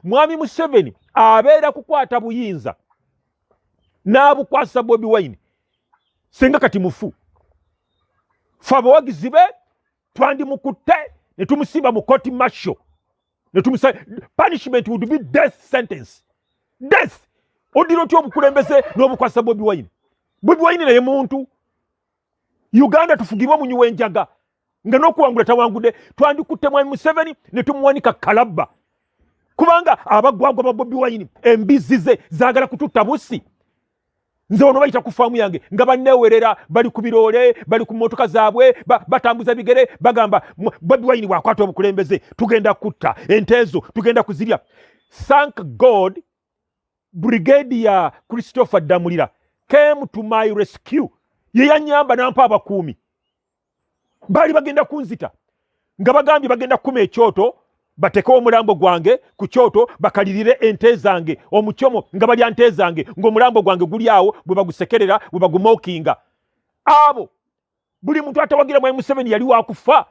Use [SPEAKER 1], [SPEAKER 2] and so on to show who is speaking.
[SPEAKER 1] mwami Museveni abeera kukwata buyinza n'abukwasa Bobi Wine senga kati mufu fe abawagizi be twandimukutte ne tumusimba mu court martial ne tumusa punishment would be death sentence. Death. Odiro ti obukulembeze n'obukwasa Bobi Wine. Bobi Wine naye muntu. Uganda tufugibwa mu nyuwenjaga nga n'okuwangula tawangudde twandikutte mwami Museveni ne tumuwanika kalabba kubanga abagwagwa ba Bobi Wine embizi ze zaagala kututta busi. Nze ono bayita ku faamu yange nga banneewerera bali ku biroole bali ku mmotoka zaabwe batambuza bigere bagamba Bobi Wine bw'akwata obukulembeze tugenda kutta enteezo tugenda kuzirya. Thank God Brigadier Christopher Damulira came to my rescue. Ye yanyamba nampa abakuumi bali bagenda kunzita nga bagambye bagenda kukuma ekyoto batekewo omulambo gwange ku kyoto bakalirire ente zange omuchomo nga balya nte zange ng'omulambo gwange guli awo bwe bagusekerera bwe bagumookinga. Abo buli muntu atawagira mwami Museveni yali wakufa